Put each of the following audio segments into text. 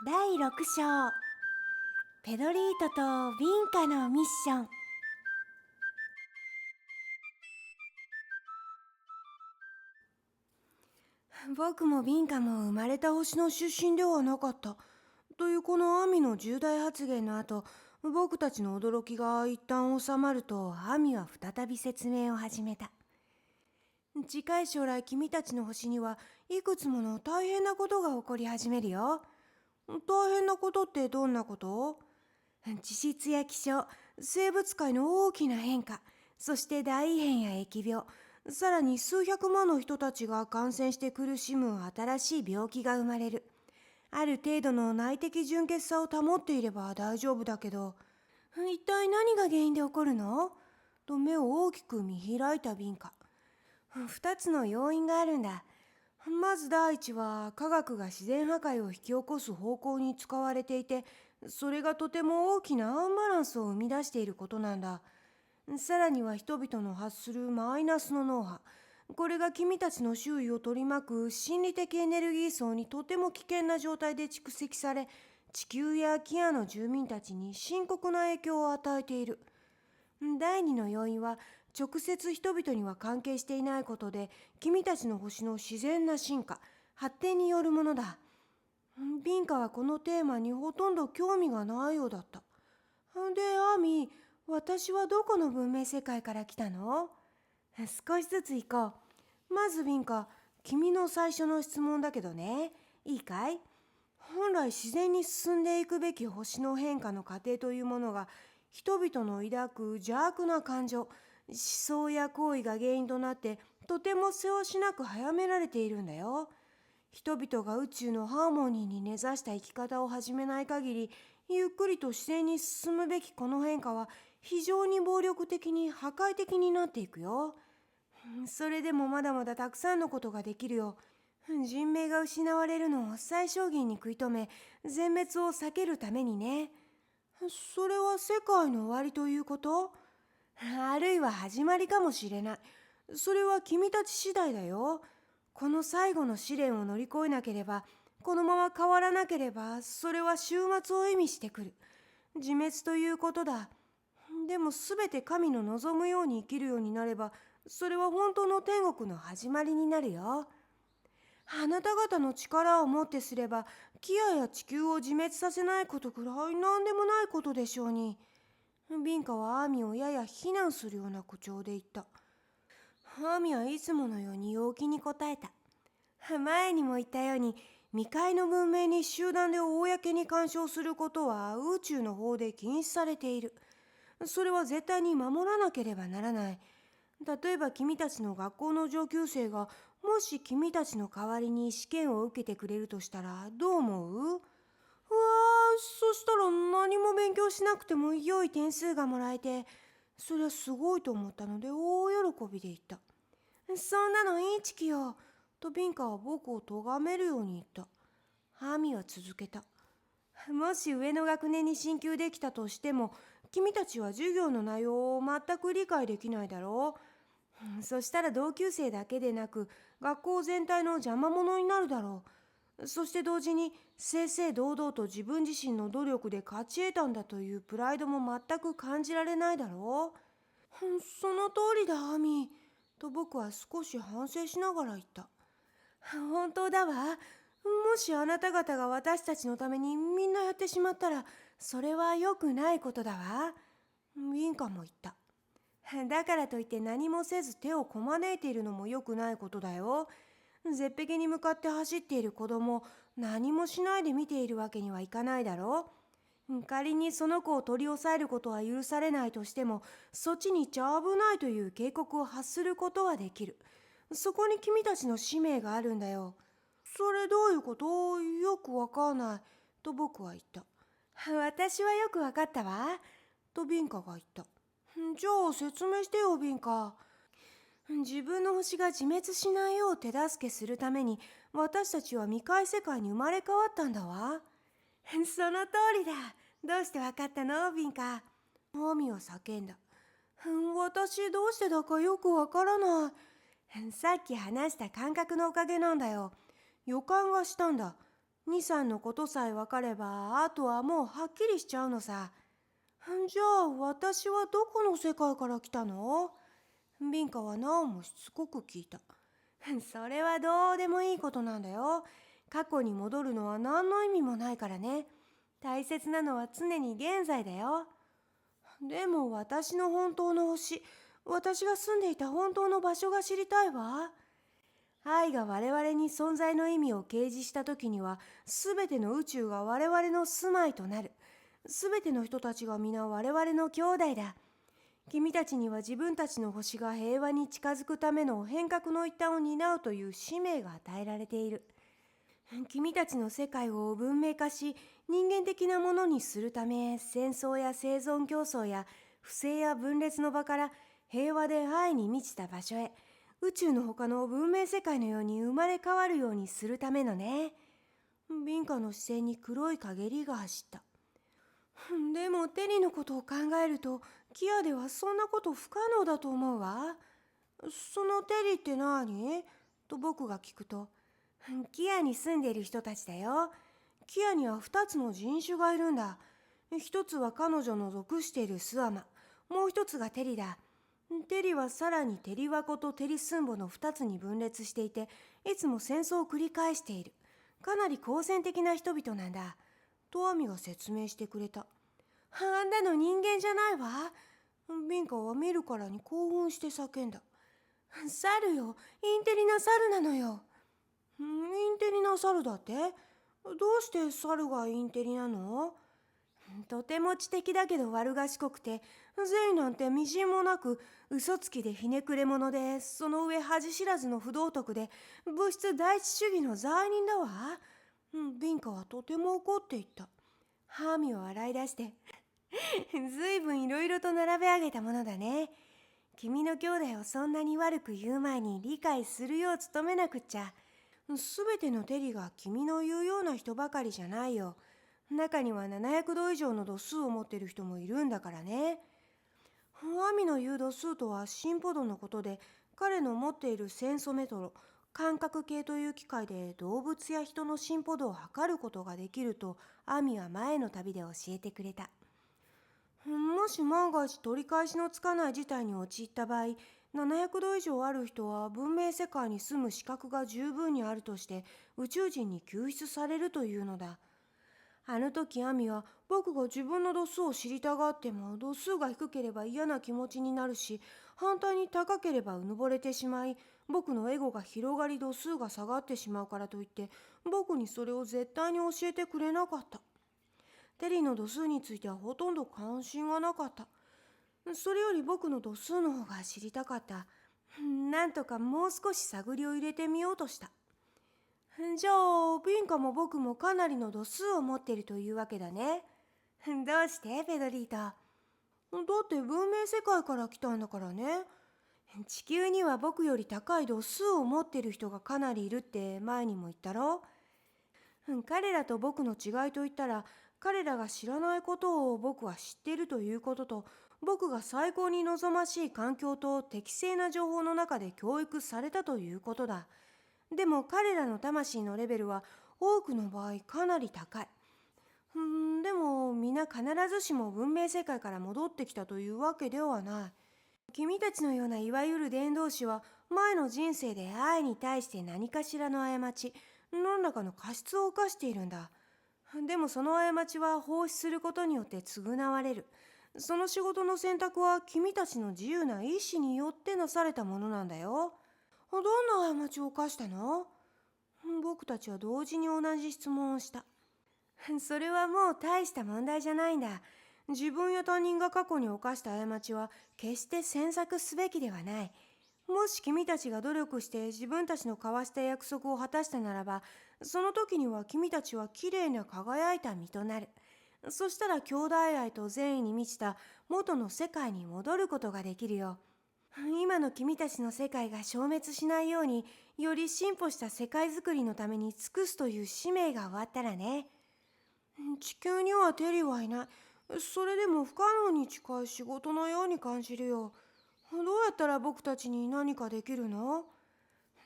第6章ペドリートとヴィンカのミッション。僕もヴィンカも生まれた星の出身ではなかったというこのアミの重大発言の後、僕たちの驚きが一旦収まると、アミは再び説明を始めた。近い将来、君たちの星にはいくつもの大変なことが起こり始めるよ。大変なことってどんなこと？地質や気象、生物界の大きな変化、そして大異変や疫病、さらに数百万の人たちが感染して苦しむ新しい病気が生まれる。ある程度の内的純潔さを保っていれば大丈夫だけど、一体何が原因で起こるの？と目を大きく見開いたビンカ。二つの要因があるんだ。まず第一は、科学が自然破壊を引き起こす方向に使われていて、それがとても大きなアンバランスを生み出していることなんだ。さらには人々の発するマイナスの脳波。これが君たちの周囲を取り巻く心理的エネルギー層にとても危険な状態で蓄積され、地球やキアの住民たちに深刻な影響を与えている。第二の要因は、直接人々には関係していないことで、君たちの星の自然な進化、発展によるものだ。ビンカはこのテーマにほとんど興味がないようだった。で、アミ、私はどこの文明世界から来たの？少しずつ行こう。まずビンカ、君の最初の質問だけどね。いいかい？本来自然に進んでいくべき星の変化の過程というものが、人々の抱く邪悪な感情、思想や行為が原因となって、とてもせわしなく早められているんだよ。人々が宇宙のハーモニーに根ざした生き方を始めない限り、ゆっくりと自然に進むべきこの変化は、非常に暴力的に破壊的になっていくよ。それでもまだまだたくさんのことができるよ。人命が失われるのを最小限に食い止め、全滅を避けるためにね。それは世界の終わりということ？あるいは始まりかもしれない。それは君たち次第だよ。この最後の試練を乗り越えなければ、このまま変わらなければ、それは終末を意味してくる。自滅ということだ。でもすべて神の望むように生きるようになれば、それは本当の天国の始まりになるよ。あなた方の力をもってすれば、キアや地球を自滅させないことくらい何でもないことでしょうに。ビンカはアーミをやや非難するような口調で言った。アーミはいつものように陽気に答えた。前にも言ったように、未開の文明に集団で公に干渉することは宇宙の方で禁止されている。それは絶対に守らなければならない。例えば君たちの学校の上級生が、もし君たちの代わりに試験を受けてくれるとしたらどう思う？そしたら何も勉強しなくても良い点数がもらえて、それはすごいと思ったので大喜びで言った。そんなのインチキよ。とビンカは僕を咎めるように言った。ハミは続けた。もし上の学年に進級できたとしても、君たちは授業の内容を全く理解できないだろう。そしたら同級生だけでなく、学校全体の邪魔者になるだろう。そして同時に、正々堂々と自分自身の努力で勝ち得たんだというプライドも全く感じられないだろう。その通りだ、アミ。と僕は少し反省しながら言った。本当だわ。もしあなた方が私たちのためにみんなやってしまったら、それは良くないことだわ。ウィンカも言った。だからといって何もせず手をこまねいているのも良くないことだよ。絶壁に向かって走っている子供、何もしないで見ているわけにはいかないだろう。仮にその子を取り押さえることは許されないとしても、そっちに行っちゃ危ないという警告を発することはできる。そこに君たちの使命があるんだよ。それどういうこと？よくわかんない。と僕は言った。私はよくわかったわ。とビンカが言った。じゃあ説明してよ、ビンカ。自分の星が自滅しないよう手助けするために、私たちは未開世界に生まれ変わったんだわ。その通りだ。どうしてわかったの、ビンカ。アミは叫んだ。私どうしてだかよくわからない。さっき話した感覚のおかげなんだよ。予感がしたんだ。2、3のことさえ分かれば、あとはもうはっきりしちゃうのさ。じゃあ私はどこの世界から来たの？ビンカはなおもしつこく聞いた。それはどうでもいいことなんだよ。過去に戻るのは何の意味もないからね。大切なのは常に現在だよ。でも私の本当の星、私が住んでいた本当の場所が知りたいわ。愛が我々に存在の意味を掲示した時には、すべての宇宙が我々の住まいとなる。すべての人たちが皆我々の兄弟だ。君たちには自分たちの星が平和に近づくための変革の一端を担うという使命が与えられている。君たちの世界を文明化し、人間的なものにするため、戦争や生存競争や不正や分裂の場から平和で愛に満ちた場所へ、宇宙の他の文明世界のように生まれ変わるようにするためのね。ビンカの視線に黒い陰りが走った。でもテリのことを考えると、キアではそんなこと不可能だと思うわ。そのテリって何？と僕が聞くと、キアに住んでいる人たちだよ。キアには2つの人種がいるんだ。一つは彼女の属しているスアマ、もう一つがテリだ。テリはさらにテリワコとテリスンボの2つに分裂していて、いつも戦争を繰り返している。かなり好戦的な人々なんだ。とアミが説明してくれた。あんなの人間じゃないわ。ビンカは見るからに興奮して叫んだ。猿よ、インテリな猿なのよ。インテリな猿だって？どうして猿がインテリなの？とても知的だけど悪賢くて、善意なんてみじんもなく、嘘つきでひねくれ者で、その上恥知らずの不道徳で、物質第一主義の罪人だわ。ビンカはとても怒っていった。ハーミを笑い出して、ずいぶんいろいろと並べ上げたものだね。君の兄弟をそんなに悪く言う前に理解するよう努めなくっちゃ。すべてのテリが君の言うような人ばかりじゃないよ。中には700度以上の度数を持っている人もいるんだからね。アミの言う度数とは進歩度のことで、彼の持っているセンソメトロ、感覚計という機械で動物や人の進歩度を測ることができると、アミは前の旅で教えてくれた。もし万が一取り返しのつかない事態に陥った場合、700度以上ある人は文明世界に住む資格が十分にあるとして宇宙人に救出されるというのだ。あの時アミは僕が自分の度数を知りたがっても度数が低ければ嫌な気持ちになるし、反対に高ければうぬぼれてしまい、僕のエゴが広がり度数が下がってしまうからといって僕にそれを絶対に教えてくれなかった。テリーの度数についてはほとんど関心がなかった。それより僕の度数の方が知りたかった。なんとかもう少し探りを入れてみようとした。じゃあ、ビンカも僕もかなりの度数を持っているというわけだね。どうしてペドリート？だって文明世界から来たんだからね。地球には僕より高い度数を持っている人がかなりいるって前にも言ったろ。彼らと僕の違いといったら、彼らが知らないことを僕は知っているということと、僕が最高に望ましい環境と適正な情報の中で教育されたということだ。でも彼らの魂のレベルは多くの場合かなり高い。でも皆必ずしも文明世界から戻ってきたというわけではない。君たちのようないわゆる伝道師は前の人生で愛に対して何かしらの過ち、何らかの過失を犯しているんだ。でもその過ちは放出することによって償われる。その仕事の選択は君たちの自由な意志によってなされたものなんだよ。どんな過ちを犯したの？僕たちは同時に同じ質問をした。それはもう大した問題じゃないんだ。自分や他人が過去に犯した過ちは決して詮索すべきではない。もし君たちが努力して自分たちの交わした約束を果たしたならば、その時には君たちはきれいな輝いた身となる。そしたら兄弟愛と善意に満ちた元の世界に戻ることができるよ。今の君たちの世界が消滅しないように、より進歩した世界づくりのために尽くすという使命が終わったらね。地球にはテリはいない。それでも不可能に近い仕事のように感じるよ。どうやったら僕たちに何かできるの？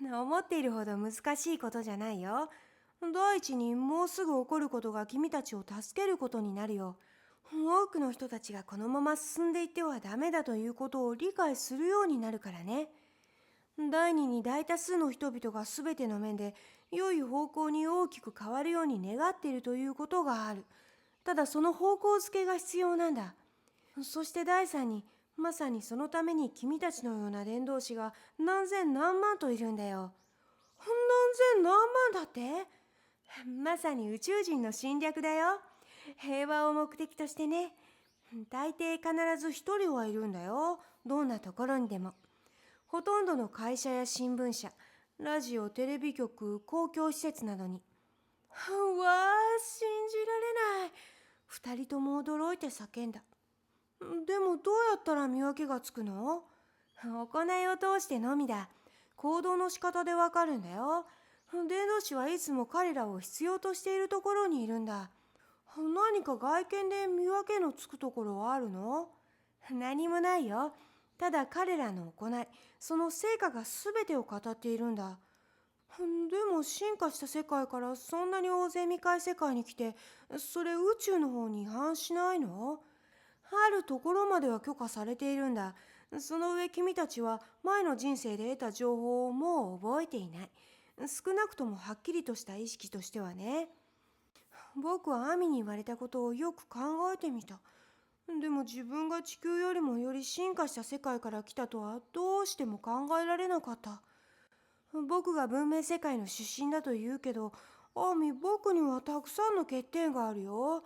思っているほど難しいことじゃないよ。第一にもうすぐ起こることが君たちを助けることになるよ。多くの人たちがこのまま進んでいってはダメだということを理解するようになるからね。第二に大多数の人々が全ての面で良い方向に大きく変わるように願っているということがある。ただその方向づけが必要なんだ。そして第三に、まさにそのために君たちのような伝道師が何千何万といるんだよ。何千何万だって？まさに宇宙人の侵略だよ。平和を目的としてね。大抵必ず一人はいるんだよ。どんなところにでも。ほとんどの会社や新聞社、ラジオ、テレビ局、公共施設などに。うわあ、信じられない。二人とも驚いて叫んだ。でもどうやったら見分けがつくの？行いを通してのみだ。行動の仕方でわかるんだよ。伝道師はいつも彼らを必要としているところにいるんだ。何か外見で見分けのつくところはあるの？何もないよ。ただ彼らの行い、その成果が全てを語っているんだ。でも進化した世界からそんなに大勢未開世界に来て、それ宇宙の方に違反しないの？あるところまでは許可されているんだ。その上君たちは前の人生で得た情報をもう覚えていない。少なくともはっきりとした意識としてはね。僕はアミに言われたことをよく考えてみた。でも自分が地球よりもより進化した世界から来たとはどうしても考えられなかった。僕が文明世界の出身だと言うけど、アミ、僕にはたくさんの欠点があるよ。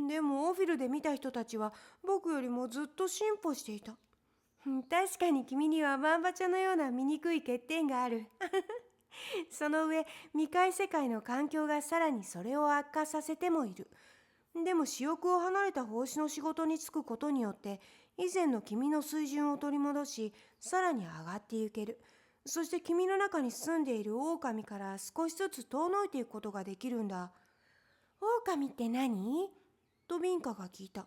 でもオフィルで見た人たちは僕よりもずっと進歩していた。確かに君にはマンバチャのような醜い欠点がある。その上、未開世界の環境がさらにそれを悪化させてもいる。でも私欲を離れた奉仕の仕事に就くことによって以前の君の水準を取り戻し、さらに上がっていける。そして君の中に住んでいる狼から少しずつ遠のいていくことができるんだ。狼って何？とビンカが聞いた。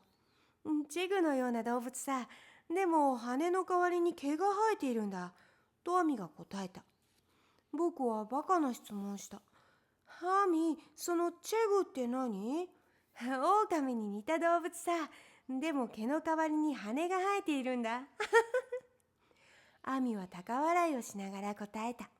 チェグのような動物さ。でも羽の代わりに毛が生えているんだ。とアミが答えた。僕はバカな質問した。アミ、そのチェグって何？狼に似た動物さ。でも毛の代わりに羽が生えているんだ。アミは高笑いをしながら答えた。